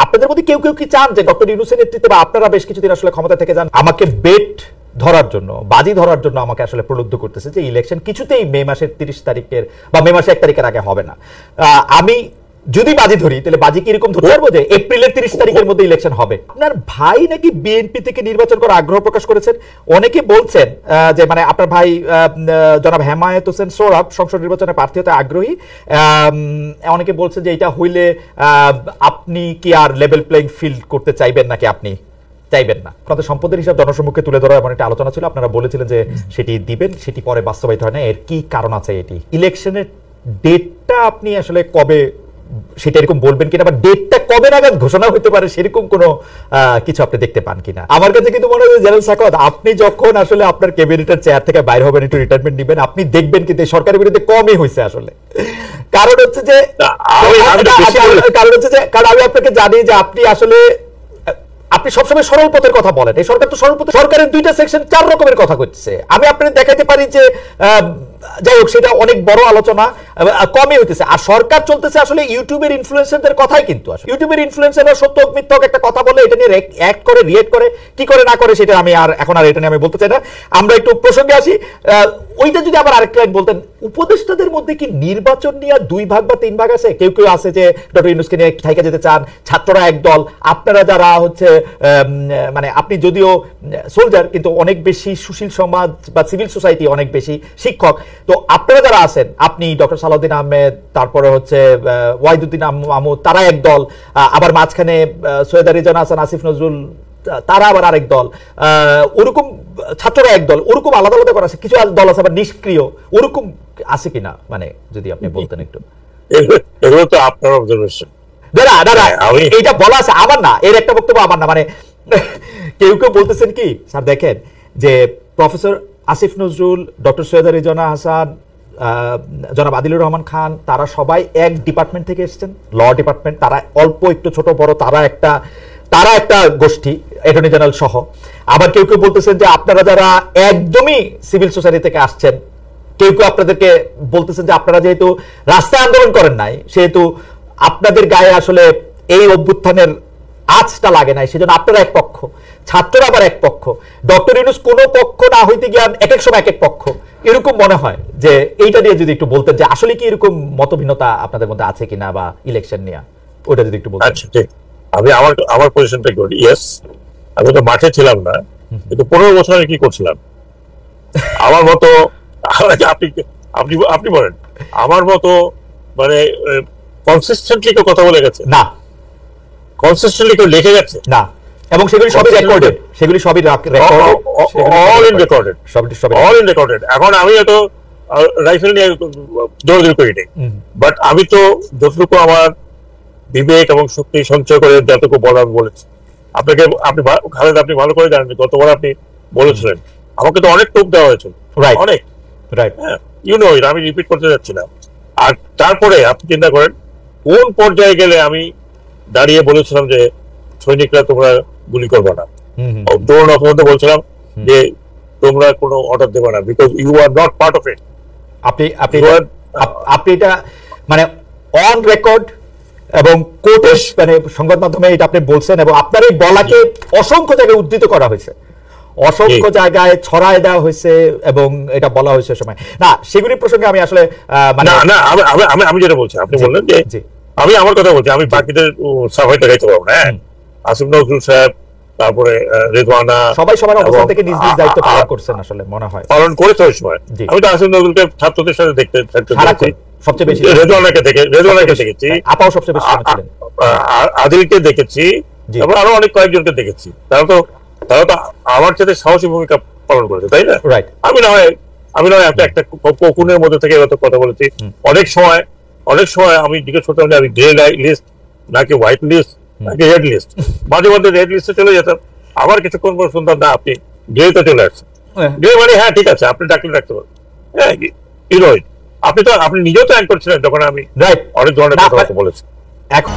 আপনাদের মধ্যে কেউ কেউ কি চান যে ডক্টর ইউনূসের নেতৃত্বে বা আপনারা বেশ কিছুদিন আসলে ক্ষমতা থেকে যান? আমাকে বেট ধরার জন্য, বাজি ধরার জন্য আমাকে আসলে প্রলুব্ধ করতেছে যে ইলেকশন কিছুতেই মে মাসের 30 তারিখের বা মে মাসের 1 তারিখের আগে হবে না। আমি যদি বাজি ধরি তাহলে বাজি কি এরকম ধরতে পারবো যে এপ্রিলের 30 তারিখের মধ্যে ইলেকশন হবে? আপনার ভাই নাকি বিএনপি থেকে নির্বাচন করার আগ্রহ প্রকাশ করেছেন। অনেকে বলছেন যে মানে আপনার ভাই জনাব হেমায়েত হোসেন সোহরাব সংসদ নির্বাচনে প্রার্থী হতে আগ্রহী। অনেকে বলছেন যে এটা হইলে আপনি কি আর লেভেল প্লেইং ফিল্ড করতে চাইবেন নাকি আপনি চাইবেন না? আপনাদের সম্পদের হিসাব জনসম্মুখে তুলে ধরার এমন একটা আলোচনা ছিল, আপনারা বলেছিলেন যে সেটি দিবেন, সেটি পরে বাস্তবায়িত হয় না। এর কি কারণ আছে? এটি ইলেকশনের ডেটটা আপনি আসলে কবে সেটা এরকম বলবেন কিনা, বা ডেটটা কবে নাগাদ ঘোষণা হতে পারে সেরকম কোনো কিছু আপনি দেখতে পান কিনা? আমার কাছে কিন্তু মনে হয় জেনারেল সাখাওয়াত, আপনি যখন আসলে আপনার ক্যাবিনেটের চেয়ার থেকে বাইরে হবেন, একটু রিটায়ারমেন্ট নেবেন, আপনি দেখবেন কিন্তু সরকারের বিরুদ্ধে কমই হয়েছে আসলে। কারণ হচ্ছে যে কারণ আমি আপনাকে জানি যে আপনি আসলে আপনি সবসময় সরল পথের কথা বলেন। এই সরকার তো সরল পথ, সরকারের 2টা সেকশন 4 রকমের কথা করছে। আমি আপনাদের দেখাতে পারি যে যাই হোক সেটা অনেক বড় আলোচনা, কমই হইতেছে। আর সরকার চলতেছে আসলে ইউটিউবের ইনফ্লুয়েন্সারদের কথাই, কিন্তু আসলে ইউটিউবের ইনফ্লুয়েন্সাররা সত্য মিথ্যক একটা কথা বলে এটা নিয়ে অ্যাক্ট করে, রিয়েক্ট করে, কি করে না করে সেটা আমি এখন আর এটা নিয়ে আমি বলতে চাই না। আমরা একটু প্রসঙ্গে আসি। ওইটা যদি আবার আরেকটা লাইন বলতেন, উপদেষ্টাদের মধ্যে কি নির্বাচন নিয়ে 2 ভাগ বা 3 ভাগ আছে? কেউ কেউ আছে যে ডক্টর ইউনূসকে নিয়ে থাইকা যেতে চান, ছাত্ররা একদল, আপনারা যারা হচ্ছে মানে আপনি যদিও সোলজার কিন্তু অনেক বেশি সুশীল সমাজ বা সিভিল সোসাইটি, অনেক বেশি শিক্ষক, তো আপনারা যারা আছেন, আপনি ডক্টর সালাউদ্দিন আহমেদ, তারপরে হচ্ছে ওয়াহিদুদ্দিন মাহমুদ, তারা একদল, আবার মাঝখানে সৈয়দা রিজওয়ানা হাসান, আসিফ নজরুল, তারা আবার আরেক দল, ওরকম ছাত্ররা একদল, ওরকম আলাদা আলাদা করা আছে। কিছু দল আছে আবার নিষ্ক্রিয়, ওরকম আছে কিনা? মানে যদি আপনি বলতেন একটু। এগুলো তো আপনার অবজারভেশন। দাদা এইটা বলা আছে আমার না, এর একটা বক্তব্য আমার না। মানে কেউ কেউ বলতেছেন কি স্যার, দেখেন যে প্রফেসর আসিফ নজরুল, ডক্টর সৈয়দা রিজওয়ানা হাসান, জনাব আদিলুর রহমান খান, তারা সবাই এক ডিপার্টমেন্ট থেকে এসেছেন, ল ডিপার্টমেন্ট। তারা অল্প একটু ছোট বড়, তারা একটা গোষ্ঠী, অ্যাটর্নি জেনারেল সহ। আবার কেউ কেউ বলতেছেন যে আপনারা যারা একদমই সিভিল সোসাইটি থেকে আসছেন, কেউ কেউ আপনাদেরকে বলতেছেন যে আপনারা যেহেতু রাস্তায় আন্দোলন করেন নাই, সেহেতু আপনাদের গায়ে আসলে এই অভ্যুত্থানের আঁচটা লাগে নাই, সেজন্য আপনারা এক পক্ষ, ছাত্ররা আবার এক পক্ষ, ডক্টর ইউনূস কোন পক্ষ না হইতে গিয়ে এক এক সময় এক এক পক্ষ, এরকম মনে হয়। যে এইটা নিয়ে যদি একটু বলতেন যে আসলে কি এরকম মতভিন্নতা আপনাদের মধ্যে আছে কিনা, বা ইলেকশন নিয়ে ওটা যদি একটু বলতেন। আচ্ছা ঠিক, আমি আমার পজিশনটা করি। ইয়েস, আমি তো মাঠে ছিলাম না, কিন্তু 15 বছর আমি কি করছিলাম আমার মতো, আপনি বলেন, আমার মতো মানে কনসিস্টেন্টলি কেউ কথা বলে গেছে না, কনসিস্টেন্টলি কেউ লিখে গেছে না, এবং সেগুলি সবই রেকর্ডেড, সেগুলি সবই অল ইন রেকর্ডেড। এখন আমি এত রাইফেল নিয়ে দৌড়দৌড়ি করি নাই, বাট আমি তো যতটুকু আমার বিবেক এবং শক্তি সঞ্চয় করে যতটুকু বলা আমি বলেছি। আপনি খালেদ, আপনি ভালো করে জানেন, গতবার আপনি বলেছিলেন আমাকে তো অনেক টোপ দেওয়া হয়েছিল, অনেক, ইউ নো ইট, আমি রিপিট করতে যাচ্ছি না। আর তারপরে আপনি চিন্তা করেন কোন পর্যায়ে গেলে আমি দাঁড়িয়ে বলেছিলাম যে সৈনিকরা তোমরা গুলি করবে না, ড্রোন অফিসে বলছিলাম যে তোমরা কোনো অর্ডার দেবে না, because you are not part of it. আপনি এটা মানে অন রেকর্ড এবং কোর্টের মানে সংবাদ মাধ্যমে এটা আপনি বলছেন, এবং আপনার এই বলাকে অসংখ্য জায়গায় উদ্ধৃত করা হয়েছে, অসংখ্য জায়গায় ছড়ায় দেওয়া হয়েছে, এবং এটা বলা হয়েছে সময় না। সেগুলি প্রসঙ্গে আমি আসলে মানে না, আমি যেটা বলছি, আপনি বললেন যে আমি আমার কথা বলছি, আমি বাকিদের সাফাইটা গাইতে পারবো না। আসিফ নজরুল সাহেব, তারপরে রেদওয়ানা, সবাই সবার অবস্থান থেকে নিজ নিজ দায়িত্ব পালন করছেন, আসলে মনে হয় পালন করেছে ওই সময়। আমি তো আসিফ নজরুলকে ছাত্রদের সাথে দেখতে সবচেয়ে বেশি, রেদওয়ানাকে দেখেছি, আপাও সবচেয়ে বেশি ছিলেন, আদিলকে দেখেছি, তারপর আরো অনেক কয়েকজনকে দেখেছি। তারা তো আমার সাথে সাহসী ভূমিকা পালন করেছে, তাই না? আমি না হয় একটা কোকুনের মধ্যে থেকে কথা বলেছি। অনেক সময় আমি জিজ্ঞেস করতাম যে আমি গ্রে লিস্ট নাকি হোয়াইট লিস্ট নাকি রেড লিস্ট, মাঝে মধ্যে রেড লিস্টে চলে যেতাম, আবার কিছুক্ষণ পর শুনতাম না আপনি গ্রেতে চলে আসছেন। গ্রে মানে হ্যাঁ ঠিক আছে, আপনি ডাকলে ডাকতে পারেন, হ্যাঁ আপনি নিজেও তো অ্যাঙ্কর ছিলেন যখন আমি অনেক ধরনের কথা বলেছি। এখন